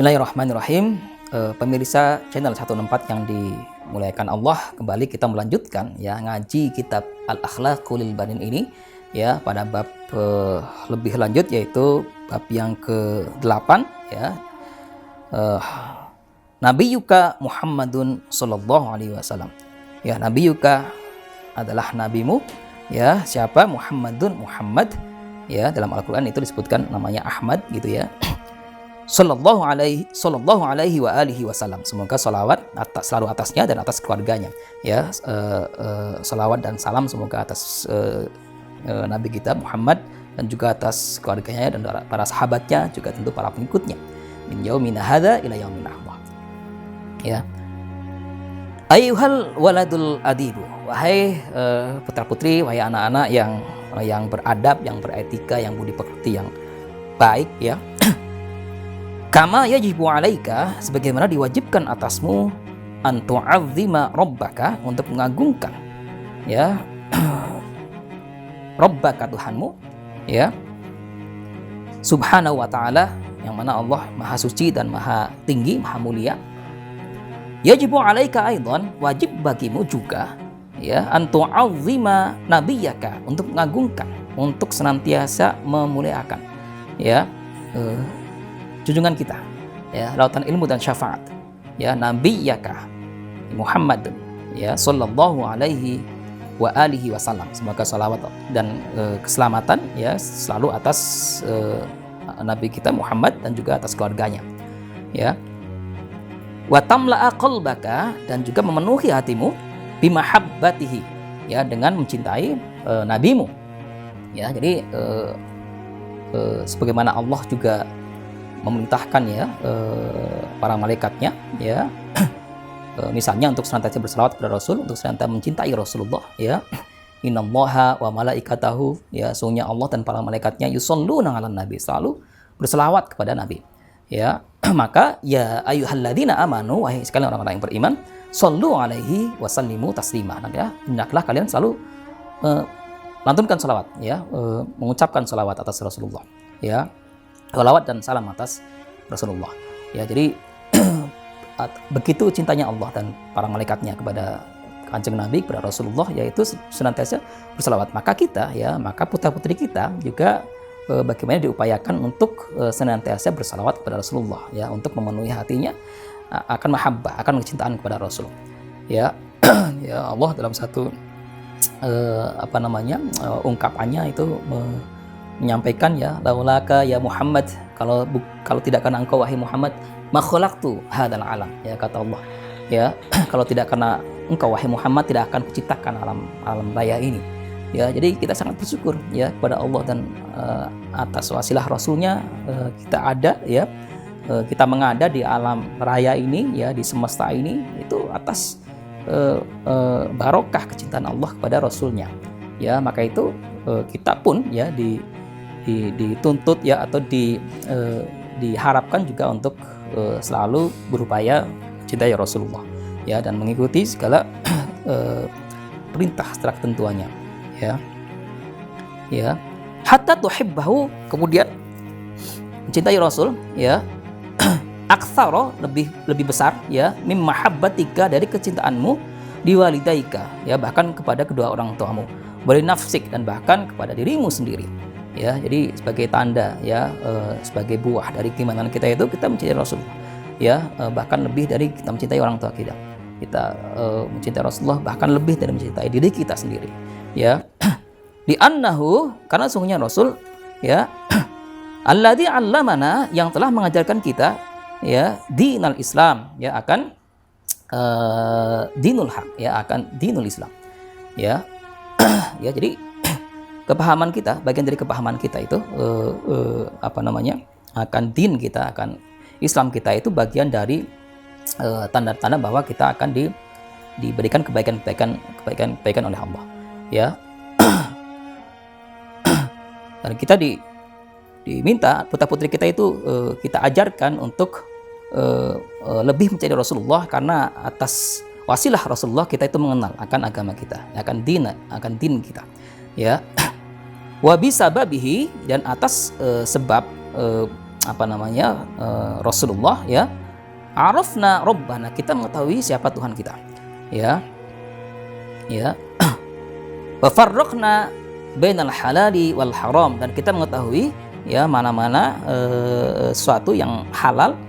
Bismillahirrahmanirrahim. Pemirsa channel 14 yang dimuliakan Allah, kembali kita melanjutkan ya ngaji kitab Al-Akhlaqul Banin ini ya pada bab lebih lanjut, yaitu bab yang ke-8 ya. Nabiyuka Muhammadun sallallahu alaihi wasallam. Ya, nabiyuka adalah nabimu ya. Siapa? Muhammadun, Muhammad ya. Dalam Al-Qur'an itu disebutkan namanya Ahmad gitu ya. Sallallahu alaihi wa alihi wasallam. Semoga salawat selalu atasnya dan atas keluarganya ya. Salawat dan salam semoga atas Nabi kita Muhammad dan juga atas keluarganya dan para sahabatnya, juga tentu para pengikutnya min yaumina hadza ila yaumin ahwah ya. Ayyuhal waladul adibu, wahai putra putri, wahai anak-anak yang beradab, yang beretika, yang budi pekerti, yang baik ya. Kama yajibu alaika, sebagaimana diwajibkan atasmu, an tu'azzima rabbaka, untuk mengagungkan ya rabbaka, Tuhanmu ya, subhanahu wa ta'ala, yang mana Allah maha suci dan maha tinggi, maha mulia. Yajibu alaika aidan, wajib bagimu juga ya, an tu'azzima nabiyaka, untuk mengagungkan, untuk senantiasa memuliakan ya junjungan kita ya, lautan ilmu dan syafaat ya, nabiyaka Muhammad ya sallallahu alaihi wa alihi wasallam. Semoga salawat dan keselamatan ya selalu atas nabi kita Muhammad dan juga atas keluarganya ya. Wa tamla'a qalbaka, dan juga memenuhi hatimu bimahabbatihi ya, dengan mencintai nabimu ya. Jadi sebagaimana Allah juga memerintahkan ya para malaikatnya ya, misalnya untuk senantiasa berselawat kepada Rasul, untuk senantiasa mencintai Rasulullah ya. Innallaha wa malaikatahu, ya sungguhnya Allah dan para malaikatnya yusholluna 'alan nabi, selalu berselawat kepada Nabi ya. Maka ya ayyuhalladzina amanu, wahai sekalian orang-orang yang beriman, shollu alaihi wasallimu taslima ya. Hendaklah kalian selalu lantunkan salawat ya, mengucapkan salawat atas Rasulullah ya, salawat dan salam atas Rasulullah ya. Jadi begitu cintanya Allah dan para malaikatnya kepada Kanjeng Nabi, kepada Rasulullah, yaitu senantiasa bersalawat. Maka kita ya, maka putra-putri kita juga bagaimana diupayakan untuk senantiasa bersalawat kepada Rasulullah ya, untuk memenuhi hatinya akan mahabbah, akan kecintaan kepada Rasul ya. Ya Allah dalam satu ungkapannya itu menyampaikan ya, laulaka ya Muhammad, kalau tidak karena engkau wahai Muhammad, ma khalaqtu hadzal alam ya, kata Allah ya. Kalau tidak karena engkau wahai Muhammad, tidak akan kuciptakan alam raya ini ya. Jadi kita sangat bersyukur ya kepada Allah, dan atas wasilah Rasulnya kita ada ya, kita mengada di alam raya ini ya, di semesta ini, itu atas barokah kecintaan Allah kepada Rasulnya ya. Maka itu kita pun ya dituntut ya, atau diharapkan juga untuk selalu berupaya cintai Rasulullah ya, dan mengikuti segala perintah secara ketentuannya ya. Hatta tuhibbahu, kemudian mencintai Rasul ya, aktsara, lebih besar ya, mim mahabbatika, dari kecintaanmu, diwalidaika ya, bahkan kepada kedua orang tuamu, wali nafsik, dan bahkan kepada dirimu sendiri ya. Jadi sebagai tanda ya, sebagai buah dari keimanan kita itu, kita mencintai Rasulullah ya, bahkan lebih dari kita mencintai orang tua kita. Kita mencintai Rasulullah bahkan lebih dari mencintai diri kita sendiri ya. Di annahu, karena sungguhnya Rasul ya, alladzi 'allamana, yang telah mengajarkan kita ya, dinal Islam ya, akan dinul haq ya, akan dinul Islam ya. Ya, jadi kepahaman kita, bagian dari kepahaman kita itu akan din kita, akan Islam kita, itu bagian dari tanda-tanda bahwa kita akan diberikan kebaikan oleh Allah ya. Dan kita diminta putra-putri kita itu kita ajarkan untuk lebih mencintai Rasulullah, karena atas wasilah Rasulullah kita itu mengenal akan agama kita, akan din kita ya. Wa bisababihi, dan atas sebab Rasulullah, ya, arafna rabbana, kita mengetahui siapa Tuhan kita, ya, ya, wa farraqna bainal halali wal haram, dan kita mengetahui, ya, mana-mana sesuatu yang halal,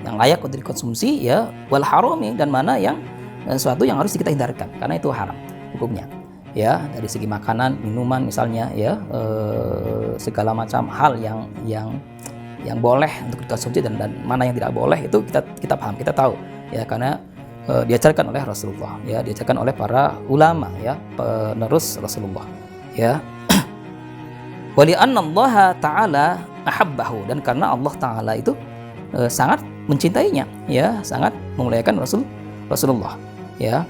yang layak untuk dikonsumsi, ya, wal harami, dan mana yang sesuatu yang harus kita hindarkan karena itu haram hukumnya, ya, dari segi makanan, minuman misalnya, ya, segala macam hal yang boleh untuk dikonsumsi dan mana yang tidak boleh, itu kita paham, kita tahu, ya, karena diajarkan oleh Rasulullah, ya, diajarkan oleh para ulama, ya, penerus Rasulullah, ya. Wali anna Allah Ta'ala ahabbahu, dan karena Allah Ta'ala itu sangat mencintainya, ya, sangat memuliakan Rasulullah, ya.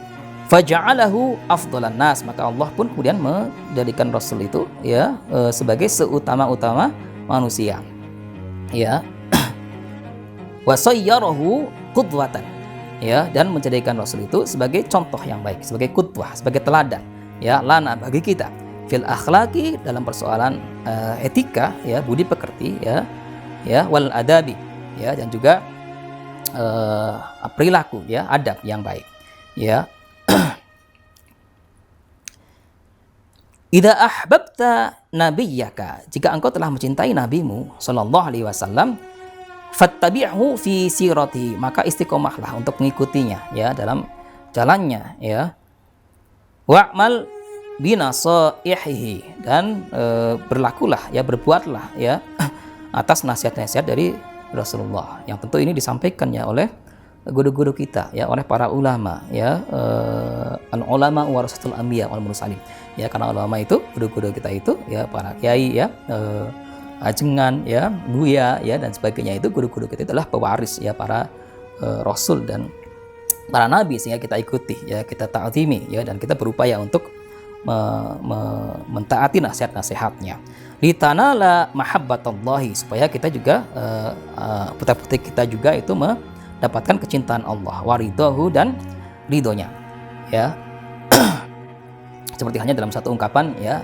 Faja'alahu afdalan nas, maka Allah pun kemudian menjadikan Rasul itu, ya, sebagai seutama-utama manusia, ya. Wa sayyarahu qudwatan, ya, dan menjadikan Rasul itu sebagai contoh yang baik, sebagai qudwah, sebagai teladan, ya, lana, bagi kita, fil akhlaqi, dalam persoalan etika, ya, budi pekerti, ya, ya, wal adabi, ya, dan juga perilaku, ya, adab yang baik, ya. Idza ahbabta nabiyyaka, jika engkau telah mencintai nabimu sallallahu alaihi wasallam, fattabi'hu fi sirati, maka istiqomahlah untuk mengikutinya, ya, dalam jalannya, ya. Wa'mal binasaihihi, dan berlakulah, ya, berbuatlah, ya, atas nasihat-nasihat dari Rasulullah, yang tentu ini disampaikan, ya, oleh guru-guru kita, ya, oleh para ulama, ya, al-ulama warasatul anbiya wal mursalin, ya, karena ulama itu guru-guru kita itu, ya, para kiai, ya, ajengan, ya, buya, ya, dan sebagainya, itu guru-guru kita adalah pewaris, ya, para rasul dan para nabi, sehingga kita ikuti, ya, kita ta'zimi, ya, dan kita berupaya untuk mentaati nasihat-nasihatnya. Litanala mahabbatallahi, supaya kita juga putra-putri kita juga itu mendapatkan kecintaan Allah, waridahu, dan ridhonya, ya. Seperti hanya dalam satu ungkapan, ya,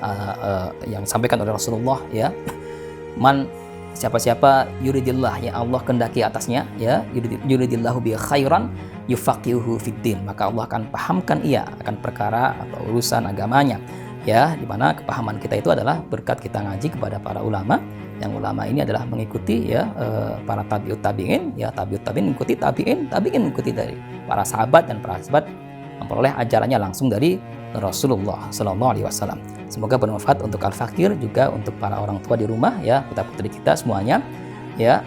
yang disampaikan oleh Rasulullah, ya, man, siapa-siapa yuridillah, ya, Allah kehendaki atasnya, ya, yuridillahu bi khairan yufaqihuhu fiddin, maka Allah akan pahamkan ia akan perkara atau urusan agamanya, ya, di mana kepahaman kita itu adalah berkat kita ngaji kepada para ulama, yang ulama ini adalah mengikuti, ya, para tabi'ut tabi'in, ya, tabi'ut tabi'in mengikuti tabi'in mengikuti dari para sahabat, dan para sahabat memperoleh ajarannya langsung dari Rasulullah Sallallahu Alaihi Wasallam. Semoga bermanfaat untuk al-fakir, juga untuk para orang tua di rumah, ya, putra-putri kita semuanya, ya,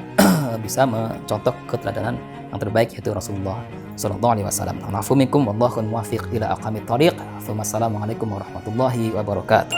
bisa mencontoh keteladanan yang terbaik, yaitu Rasulullah Sallallahu Alaihi Wasallam. Afu minkum wallahu muwaffiq ila aqwamit thoriq. Assalamualaikum warahmatullahi wabarakatuh.